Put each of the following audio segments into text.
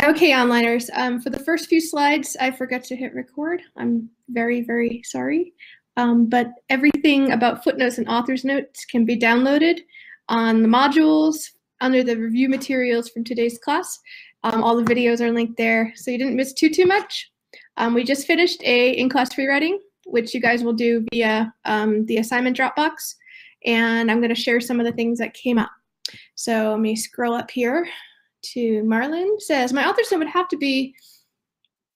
Okay, onliners, for the first few slides, I forgot to hit record. I'm very, very sorry. But everything about footnotes and author's notes can be downloaded on the modules under the review materials from today's class. All the videos are linked there, so you didn't miss too much. We just finished a in-class rewriting, which you guys will do via the assignment Dropbox, and I'm going to share some of the things that came up. So let me scroll up here to Marlon. Says, my author's note would have to be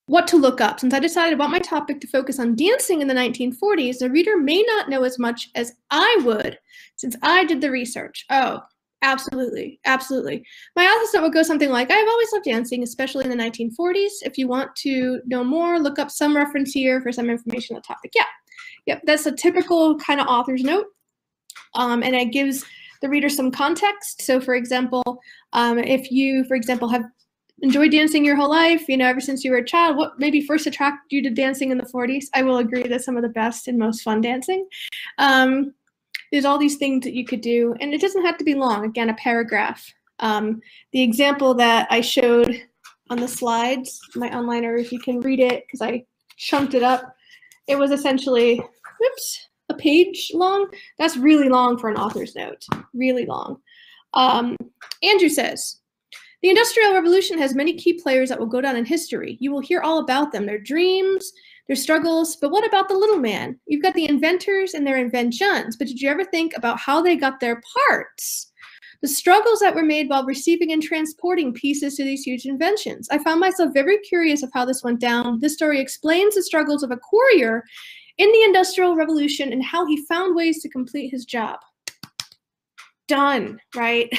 what to look up. Since I decided about my topic to focus on dancing in the 1940s, the reader may not know as much as I would since I did the research. Oh, absolutely, absolutely. My author's note would go something like, I've always loved dancing, especially in the 1940s. If you want to know more, look up some reference here for some information on the topic. Yeah, yep, that's a typical kind of author's note. And it gives the reader some context. So for example, if you, for example, have enjoyed dancing your whole life, ever since you were a child, what maybe first attracted you to dancing in the 40s? I will agree that's some of the best and most fun dancing. There's all these things that you could do, and it doesn't have to be long. Again, a paragraph. The example that I showed on the slides, my onliner, if you can read it, because I chunked it up, it was essentially, whoops, a page long. That's really long for an author's note, really long. Andrew says, the Industrial Revolution has many key players that will go down in history. You will hear all about them, their dreams, their struggles, but what about the little man? You've got the inventors and their inventions, but did you ever think about how they got their parts? The struggles that were made while receiving and transporting pieces to these huge inventions. I found myself very curious of how this went down. This story explains the struggles of a courier in the Industrial Revolution and how he found ways to complete his job. Done, right?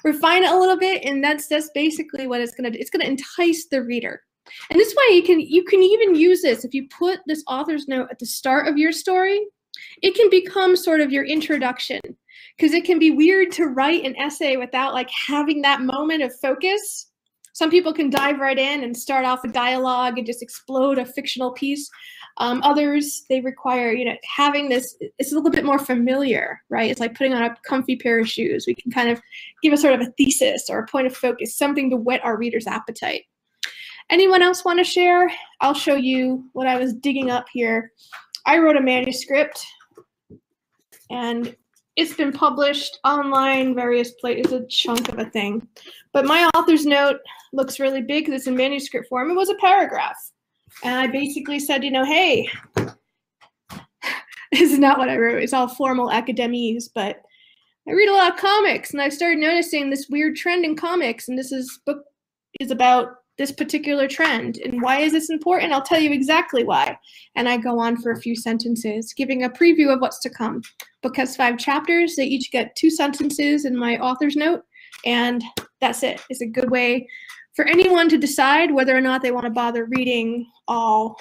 Refine it a little bit, and that's basically what it's gonna do. It's gonna entice the reader. And this way you can even use this if you put this author's note at the start of your story. It can become sort of your introduction, because it can be weird to write an essay without like having that moment of focus. Some people can dive right in and start off a dialogue and just explode a fictional piece. Others, they require, having this, it's a little bit more familiar, right? It's like putting on a comfy pair of shoes. We can kind of give a sort of a thesis or a point of focus, something to whet our reader's appetite. Anyone else want to share? I'll show you what I was digging up here. I wrote a manuscript, and it's been published online, various places, a chunk of a thing. But my author's note looks really big because it's in manuscript form. It was a paragraph. And I basically said, hey, this is not what I wrote. It's all formal academese, but I read a lot of comics, and I started noticing this weird trend in comics, and this book is about this particular trend. And why is this important? I'll tell you exactly why. And I go on for a few sentences, giving a preview of what's to come. Book has 5 chapters. They each get 2 sentences in my author's note, and that's it. It's a good way for anyone to decide whether or not they want to bother reading all,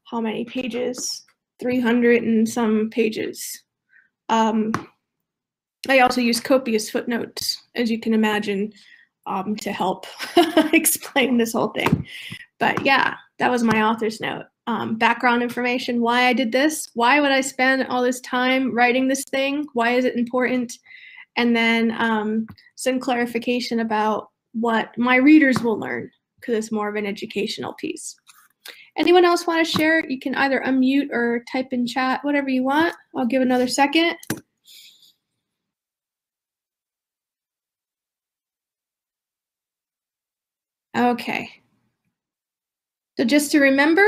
how many pages? 300 and some pages. I also use copious footnotes, as you can imagine, to help explain this whole thing. But yeah, that was my author's note. Background information, why I did this, why would I spend all this time writing this thing, why is it important, and then some clarification about what my readers will learn, because it's more of an educational piece. Anyone else want to share? You can either unmute or type in chat, whatever you want. I'll give another second. Okay. So just to remember,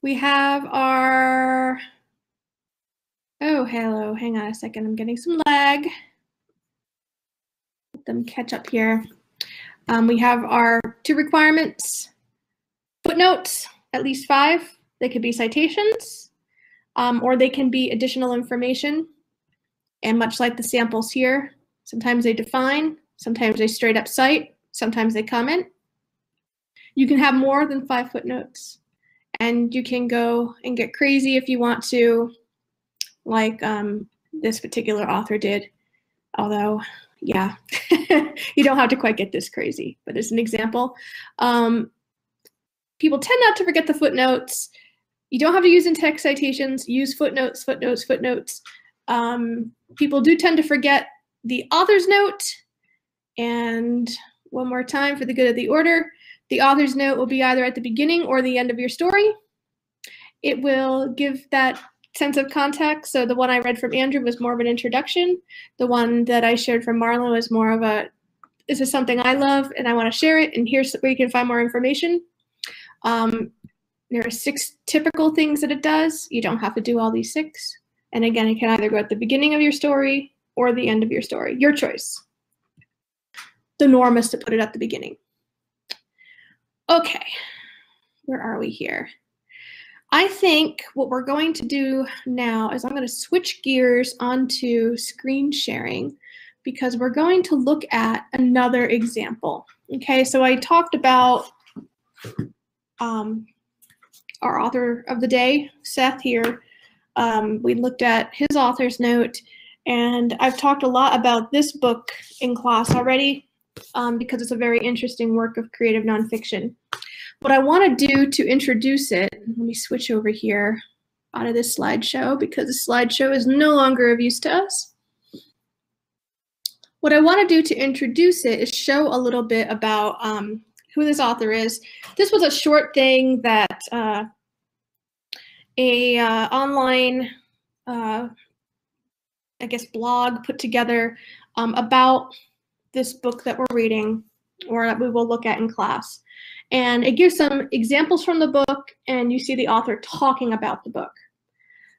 we have our, oh, hello, hang on a second. I'm getting some lag. Let them catch up here. We have our 2 requirements. Footnotes, at least 5. They could be citations, or they can be additional information. And much like the samples here, sometimes they define, sometimes they straight up cite, sometimes they comment. You can have more than 5 footnotes, and you can go and get crazy if you want to, like this particular author did. Although, yeah, you don't have to quite get this crazy, but as an example. People tend not to forget the footnotes. You don't have to use in-text citations. Use footnotes, footnotes, footnotes. People do tend to forget the author's note, and One more time for the good of the order. The author's note will be either at the beginning or the end of your story. It will give that sense of context. So the one I read from Andrew was more of an introduction. The one that I shared from Marlon was more of a, this is something I love and I want to share it, and here's where you can find more information. There are 6 typical things that it does. You don't have to do all these 6. And again, it can either go at the beginning of your story or the end of your story, your choice. The norm is to put it at the beginning. Okay, where are we here? I think what we're going to do now is I'm going to switch gears onto screen sharing because we're going to look at another example. Okay, so I talked about our author of the day, Seth here. We looked at his author's note, and I've talked a lot about this book in class already because it's a very interesting work of creative nonfiction. What I want to do to introduce it, let me switch over here out of this slideshow because the slideshow is no longer of use to us. What I want to do to introduce it is show a little bit about who this author is. This was a short thing that a online, I guess, blog put together about this book that we're reading or that we will look at in class. And it gives some examples from the book, and you see the author talking about the book.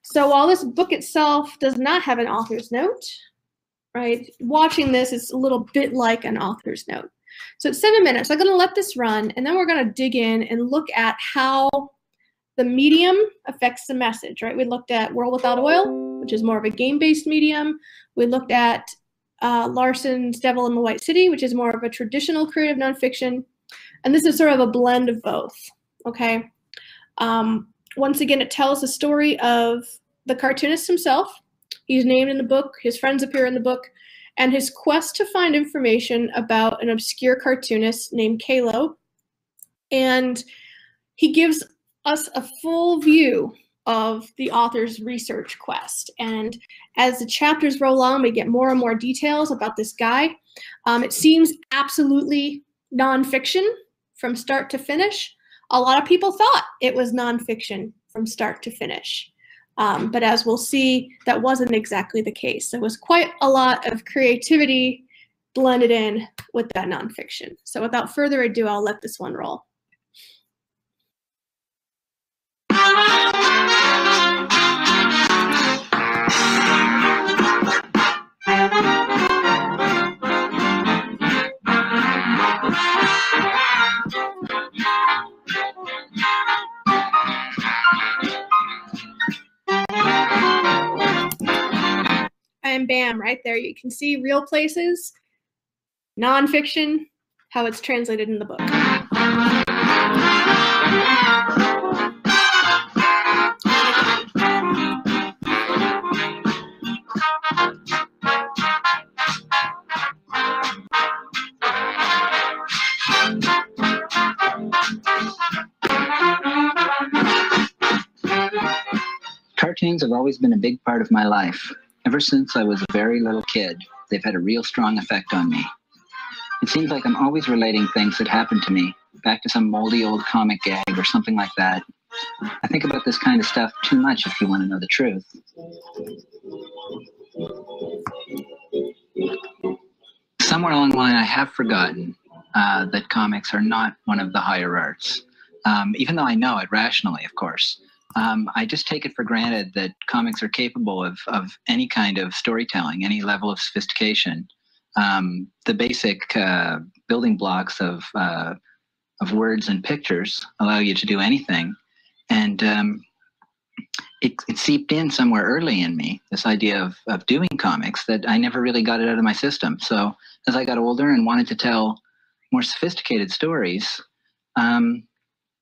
So while this book itself does not have an author's note, right, watching this is a little bit like an author's note. So it's 7 minutes. I'm going to let this run, and then we're going to dig in and look at how the medium affects the message, right? We looked at World Without Oil, which is more of a game-based medium. We looked at Larson's Devil in the White City, which is more of a traditional creative nonfiction. And this is sort of a blend of both, okay? Once again, it tells the story of the cartoonist himself. He's named in the book, his friends appear in the book, and his quest to find information about an obscure cartoonist named Kalo. And he gives us a full view of the author's research quest. And as the chapters roll on, we get more and more details about this guy. It seems absolutely nonfiction from start to finish. A lot of people thought it was nonfiction from start to finish. But as we'll see, that wasn't exactly the case. There was quite a lot of creativity blended in with that nonfiction. So without further ado, I'll let this one roll. And bam, right there, you can see real places, nonfiction, how it's translated in the book. Cartoons have always been a big part of my life. Ever since I was a very little kid, they've had a real strong effect on me. It seems like I'm always relating things that happened to me back to some moldy old comic gag or something like that. I think about this kind of stuff too much if you want to know the truth. Somewhere along the line, I have forgotten that comics are not one of the higher arts, even though I know it rationally, of course. I just take it for granted that comics are capable of any kind of storytelling, any level of sophistication. The basic building blocks of words and pictures allow you to do anything. And it seeped in somewhere early in me, this idea of doing comics, that I never really got it out of my system. So as I got older and wanted to tell more sophisticated stories,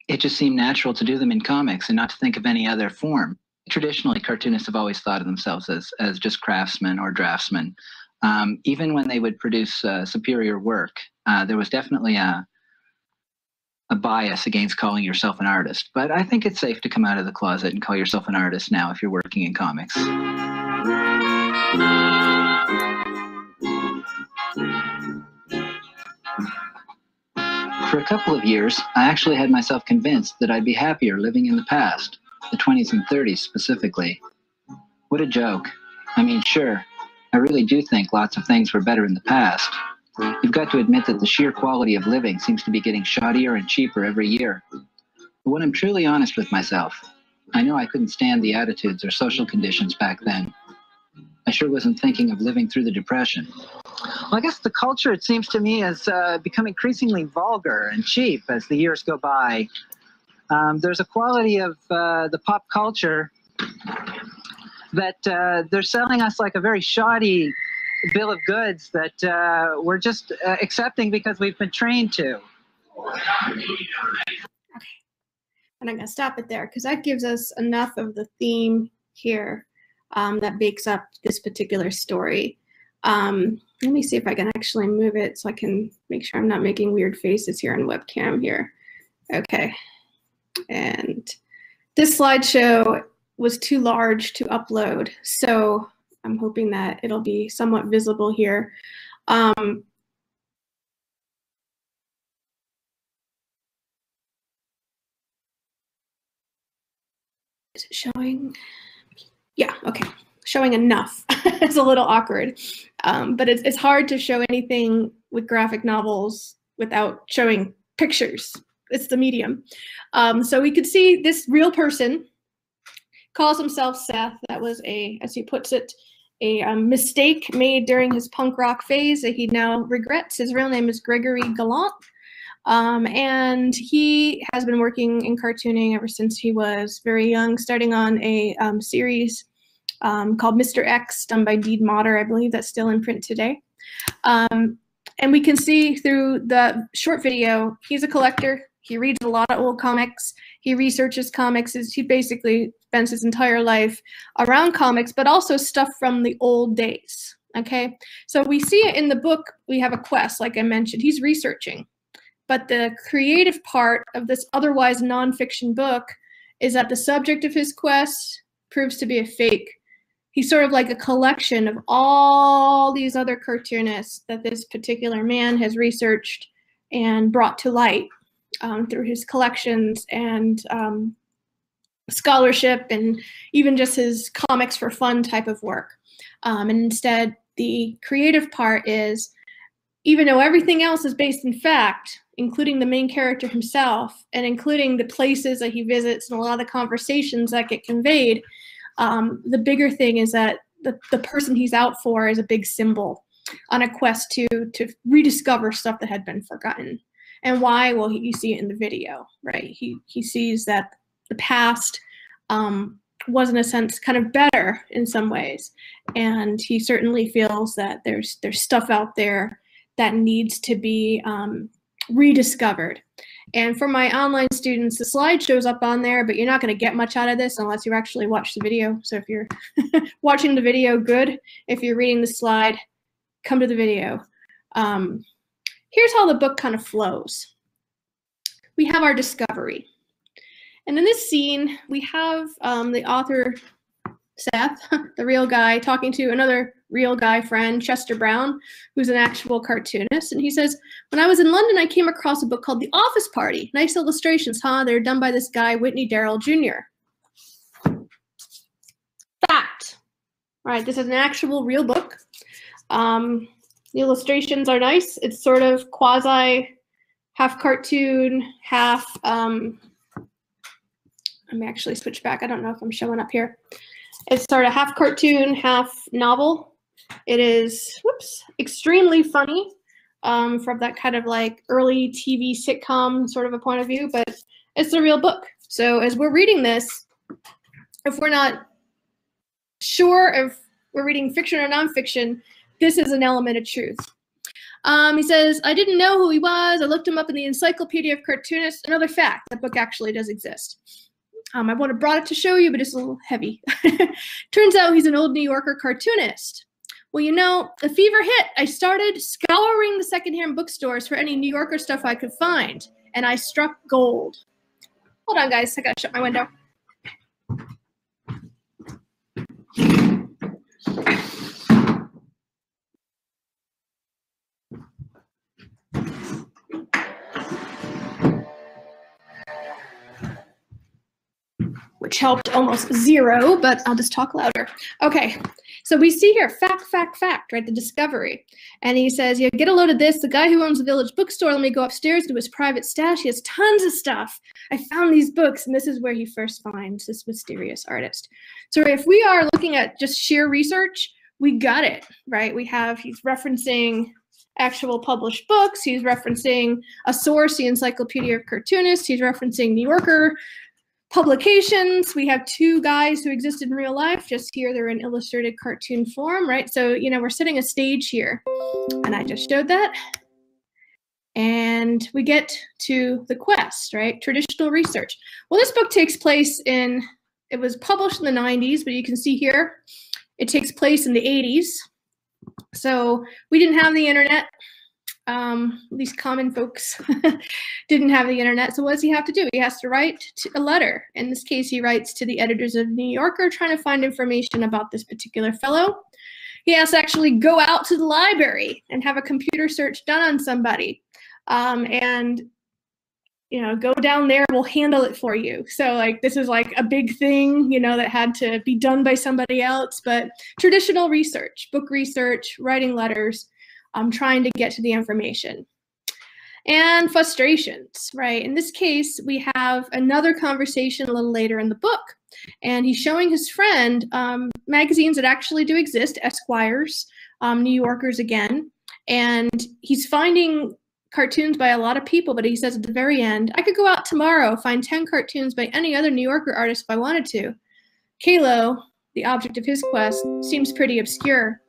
it just seemed natural to do them in comics and not to think of any other form. Traditionally, cartoonists have always thought of themselves as just craftsmen or draftsmen. Even when they would produce superior work, there was definitely a bias against calling yourself an artist. But I think it's safe to come out of the closet and call yourself an artist now if you're working in comics. For a couple of years, I actually had myself convinced that I'd be happier living in the past, the 20s and 30s specifically. What a joke. I mean, sure, I really do think lots of things were better in the past. You've got to admit that the sheer quality of living seems to be getting shoddier and cheaper every year. But when I'm truly honest with myself, I know I couldn't stand the attitudes or social conditions back then. I sure wasn't thinking of living through the Depression. Well, I guess the culture, it seems to me, has become increasingly vulgar and cheap as the years go by. There's a quality of the pop culture that they're selling us like a very shoddy bill of goods that we're just accepting because we've been trained to. Okay. And I'm going to stop it there because that gives us enough of the theme here that bakes up this particular story. Let me see if I can actually move it so I can make sure I'm not making weird faces here on webcam here. Okay. And this slideshow was too large to upload, so I'm hoping that it'll be somewhat visible here. Is it showing? Yeah, okay. Showing enough. It's a little awkward, but it's hard to show anything with graphic novels without showing pictures. It's the medium. So we could see this real person calls himself Seth. That was a, as he puts it, a mistake made during his punk rock phase that he now regrets. His real name is Gregory Gallant. And he has been working in cartooning ever since he was very young, starting on a series called Mr. X, done by Deed Motter. I believe that's still in print today. And we can see through the short video, he's a collector. He reads a lot of old comics. He researches comics. He basically spends his entire life around comics, but also stuff from the old days, okay? So we see it in the book. We have a quest, like I mentioned. He's researching. But the creative part of this otherwise nonfiction book is that the subject of his quest proves to be a fake. He's sort of like a collection of all these other cartoonists that this particular man has researched and brought to light through his collections and scholarship and even just his comics for fun type of work. And instead, the creative part is, even though everything else is based in fact, including the main character himself and including the places that he visits and a lot of the conversations that get conveyed, the bigger thing is that the person he's out for is a big symbol on a quest to rediscover stuff that had been forgotten. And why? Well, you see it in the video, right? He sees that the past was, in a sense, kind of better in some ways. And he certainly feels that there's stuff out there that needs to be rediscovered. And for my online students, the slide shows up on there, but you're not going to get much out of this unless you actually watch the video. So if you're watching the video, good. If you're reading the slide, come to the video. Here's how the book kind of flows. We have our discovery. And in this scene, we have the author, Seth, the real guy, talking to another real guy friend, Chester Brown, who's an actual cartoonist. And he says, when I was in London, I came across a book called The Office Party. Nice illustrations, huh? They're done by this guy, Whitney Darrell Jr. Fact. All right, this is an actual real book. The illustrations are nice. It's sort of quasi half cartoon, half, let me actually switch back. I don't know if I'm showing up here. It's sort of half cartoon, half novel. It is, extremely funny from that kind of like early TV sitcom sort of a point of view, but it's a real book. So as we're reading this, if we're not sure if we're reading fiction or nonfiction, this is an element of truth. He says, I didn't know who he was. I looked him up in the Encyclopedia of Cartoonists. Another fact, that book actually does exist. I would have brought it to show you, but it's a little heavy. Turns out he's an old New Yorker cartoonist. Well, you know, the fever hit. I started scouring the secondhand bookstores for any New Yorker stuff I could find, and I struck gold. Hold on, guys. I gotta shut my window. which helped almost zero, but I'll just talk louder. Okay, so we see here, fact, right, the discovery. And he says, yeah, get a load of this. The guy who owns the village bookstore let me go upstairs to his private stash. He has tons of stuff. I found these books, and this is where he first finds this mysterious artist. So if we are looking at just sheer research, we got it, right? He's referencing actual published books. He's referencing a source, the Encyclopedia of Cartoonists. He's referencing New Yorker publications. We have two guys who existed in real life. Just here, they're in illustrated cartoon form, right? So, you know, we're setting a stage here. And I just showed that. And we get to the quest, right? Traditional research. Well, this book takes place it was published in the 90s, but you can see here, it takes place in the 80s. So we didn't have the internet. At least common folks didn't have the internet. So what does he have to do? He has to write a letter. In this case, he writes to the editors of New Yorker trying to find information about this particular fellow. He has to actually go out to the library and have a computer search done on somebody. And, you know, go down there, we'll handle it for you. So like, this is like a big thing, you know, that had to be done by somebody else, but traditional research, book research, writing letters, trying to get to the information. And frustrations, right? In this case, we have another conversation a little later in the book, and he's showing his friend magazines that actually do exist, Esquires, New Yorkers again, and he's finding cartoons by a lot of people, but he says at the very end, I could go out tomorrow, find 10 cartoons by any other New Yorker artist if I wanted to. Kalo, the object of his quest, seems pretty obscure.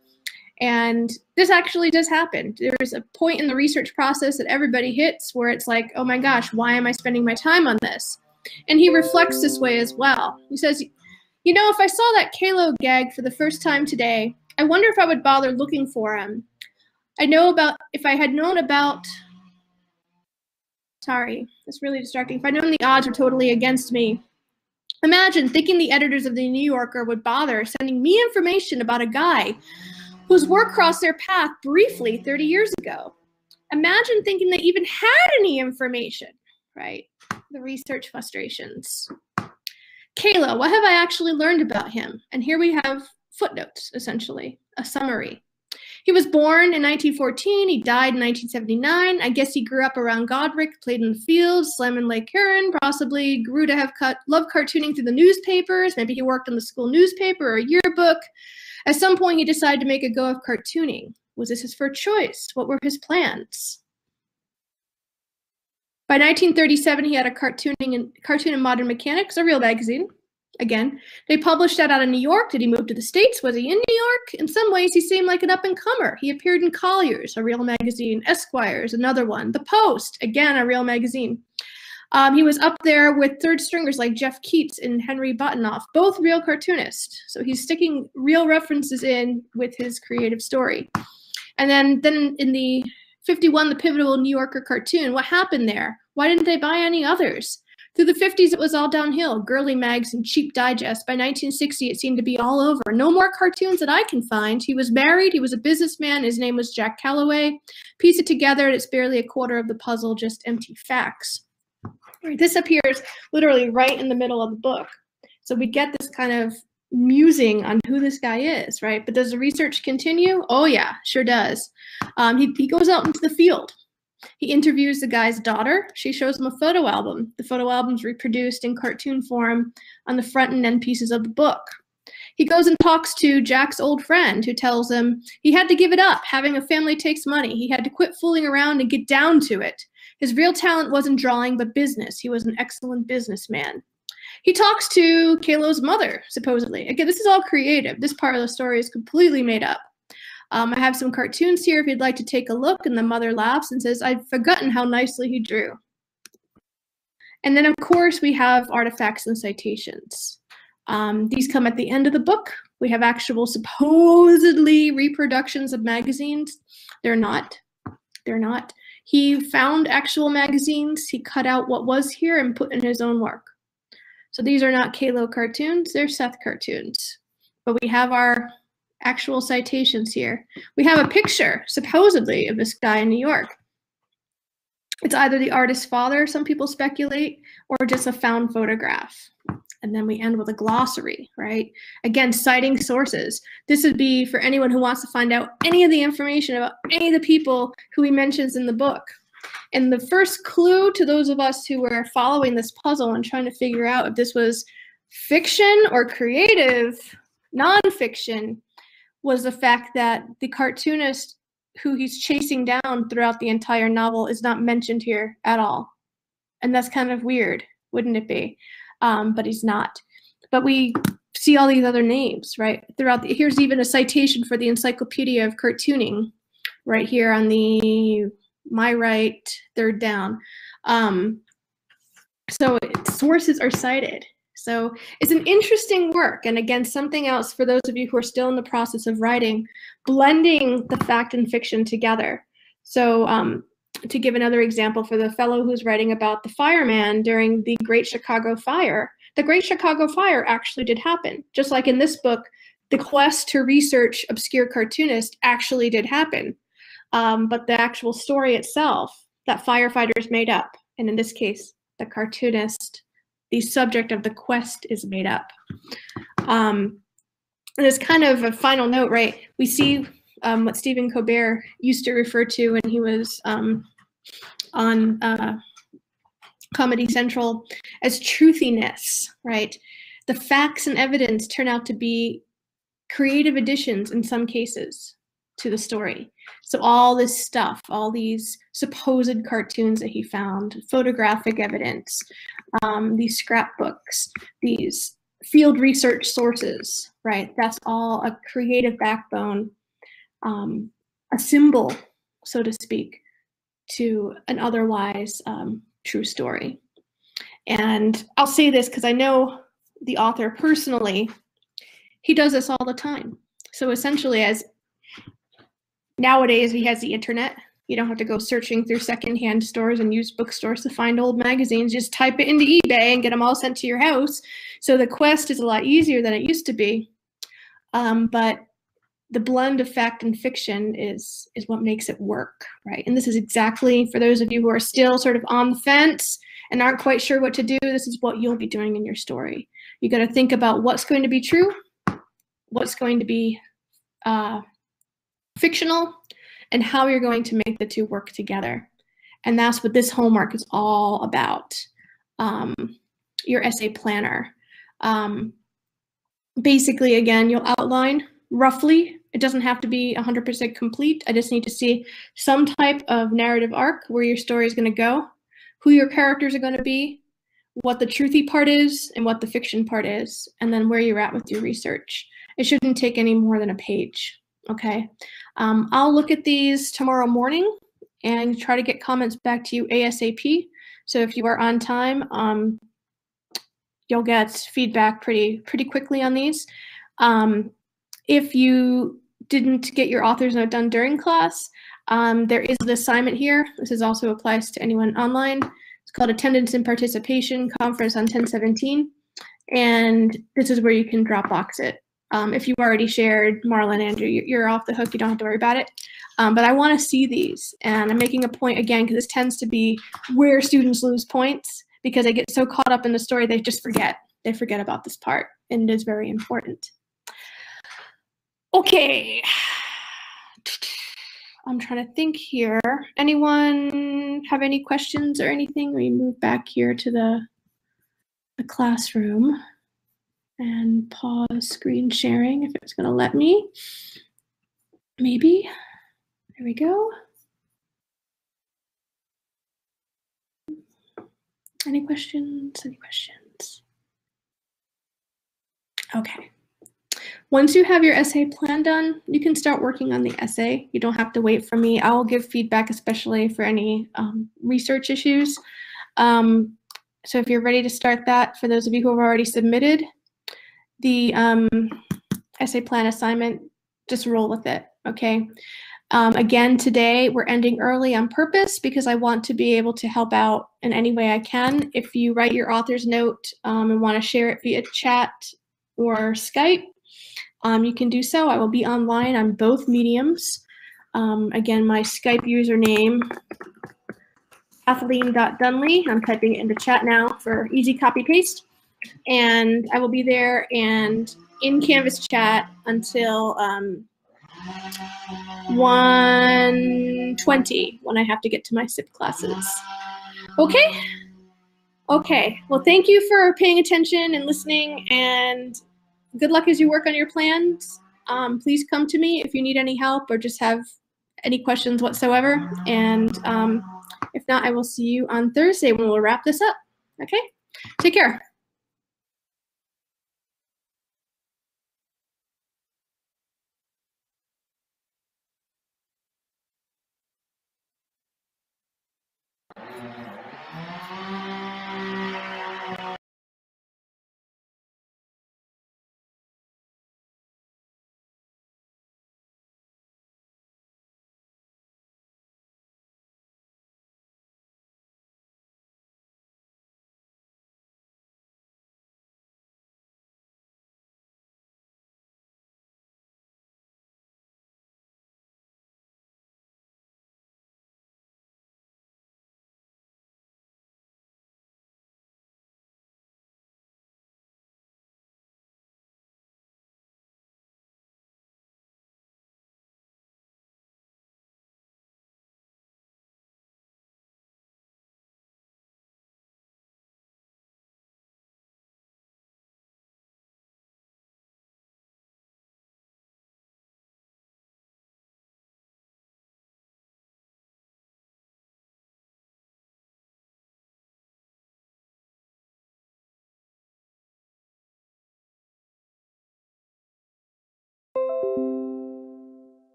And this actually does happen. There's a point in the research process that everybody hits where it's like, oh my gosh, why am I spending my time on this? And he reflects this way as well. He says, you know, if I saw that Kalo gag for the first time today, I wonder if I would bother looking for him. If I had known about, sorry, that's really distracting. If I'd known the odds were totally against me, imagine thinking the editors of the New Yorker would bother sending me information about a guy whose work crossed their path briefly 30 years ago. Imagine thinking they even had any information, right? The research frustrations. Kalo, what have I actually learned about him? And here we have footnotes, essentially, a summary. He was born in 1914, he died in 1979. I guess he grew up around Godric, played in the fields, swam in Lake Huron, possibly grew to love cartooning through the newspapers. Maybe he worked on the school newspaper or a yearbook. At some point, he decided to make a go of cartooning. Was this his first choice? What were his plans? By 1937, he had a Cartoon and Modern Mechanics, a real magazine. Again, they published that out of New York. Did he move to the States? Was he in New York? In some ways, he seemed like an up-and-comer. He appeared in Collier's, a real magazine. Esquires, another one. The Post, again, a real magazine. He was up there with third stringers like Jeff Keats and Henry Buttenoff, both real cartoonists. So he's sticking real references in with his creative story. And then in the 51, the pivotal New Yorker cartoon, what happened there? Why didn't they buy any others? Through the 50s, it was all downhill, girly mags and cheap digests. By 1960, it seemed to be all over. No more cartoons that I can find. He was married. He was a businessman. His name was Jack Calloway. Piece it together, and it's barely a quarter of the puzzle, just empty facts. This appears literally right in the middle of the book. So we get this kind of musing on who this guy is, right? But does the research continue? Oh yeah, sure does. He goes out into the field. He interviews the guy's daughter. She shows him a photo album. The photo album's reproduced in cartoon form on the front and end pieces of the book. He goes and talks to Jack's old friend who tells him he had to give it up. Having a family takes money. He had to quit fooling around and get down to it. His real talent wasn't drawing, but business. He was an excellent businessman. He talks to Kalo's mother, supposedly. Again, this is all creative. This part of the story is completely made up. I have some cartoons here if you'd like to take a look. And the mother laughs and says, I'd forgotten how nicely he drew. And then, of course, we have artifacts and citations. These come at the end of the book. We have actual supposedly reproductions of magazines. They're not. They're not. He found actual magazines. He cut out what was here and put in his own work. So these are not Kalo cartoons. They're Seth cartoons. But we have our actual citations here. We have a picture, supposedly, of this guy in New York. It's either the artist's father, some people speculate, or just a found photograph. And then we end with a glossary, right? Again, citing sources. This would be for anyone who wants to find out any of the information about any of the people who he mentions in the book. And the first clue to those of us who were following this puzzle and trying to figure out if this was fiction or creative nonfiction was the fact that the cartoonist who he's chasing down throughout the entire novel is not mentioned here at all. And that's kind of weird, wouldn't it be? But he's not. But we see all these other names, right? Here's even a citation for the Encyclopedia of Cartooning right here on my right, third down. So sources are cited. So it's an interesting work. And again, something else for those of you who are still in the process of writing, blending the fact and fiction together. So to give another example, for the fellow who's writing about the fireman during the Great Chicago Fire, the Great Chicago Fire actually did happen. Just like in this book, the quest to research obscure cartoonists actually did happen. But the actual story itself, that firefighters made up. And in this case, the cartoonist, the subject of the quest is made up. And as kind of a final note, right, we see what Stephen Colbert used to refer to when he was on Comedy Central as truthiness, right? The facts and evidence turn out to be creative additions in some cases to the story. So all this stuff, all these supposed cartoons that he found, photographic evidence, these scrapbooks, these field research sources, right? That's all a creative backbone, a symbol, so to speak, to an otherwise true story. And I'll say this because I know the author personally. He does this all the time. So essentially, as nowadays he has the internet, you don't have to go searching through secondhand stores and used bookstores to find old magazines. Just type it into eBay and get them all sent to your house. So the quest is a lot easier than it used to be. But the blend of fact and fiction is what makes it work, right? And this is exactly, for those of you who are still sort of on the fence and aren't quite sure what to do, this is what you'll be doing in your story. You got to think about what's going to be true, what's going to be fictional, and how you're going to make the two work together. And that's what this homework is all about, your essay planner. Basically, again, you'll outline roughly. It doesn't have to be 100% complete. I just need to see some type of narrative arc where your story is going to go, who your characters are going to be, what the truthy part is, and what the fiction part is, and then where you're at with your research. It shouldn't take any more than a page, okay? I'll look at these tomorrow morning and try to get comments back to you ASAP. So if you are on time, you'll get feedback pretty quickly on these. If you didn't get your author's note done during class, there is the assignment here. This also applies to anyone online. It's called Attendance and Participation Conference on 10/17. And this is where you can Dropbox it. If you've already shared, Marlon, Andrew, you're off the hook. You don't have to worry about it. But I want to see these. And I'm making a point, again, because this tends to be where students lose points because they get so caught up in the story, they just forget. They forget about this part. And it is very important. Okay. I'm trying to think here. Anyone have any questions or anything? We move back here to the classroom and pause screen sharing if it's going to let me. Maybe. There we go. Any questions? Any questions? Okay. Once you have your essay plan done, you can start working on the essay. You don't have to wait for me. I will give feedback, especially for any research issues. So if you're ready to start that, for those of you who have already submitted the essay plan assignment, just roll with it, okay? Again, today we're ending early on purpose because I want to be able to help out in any way I can. If you write your author's note and want to share it via chat or Skype, you can do so. I will be online on both mediums. Again, my Skype username, Kathleen.Dunley. I'm typing it into chat now for easy copy paste. and I will be there and in Canvas chat until 1:20 when I have to get to my SIP classes. Okay? Okay. Well, thank you for paying attention and listening, and good luck as you work on your plans. Please come to me if you need any help or just have any questions whatsoever. And if not, I will see you on Thursday when we'll wrap this up. Okay? Take care.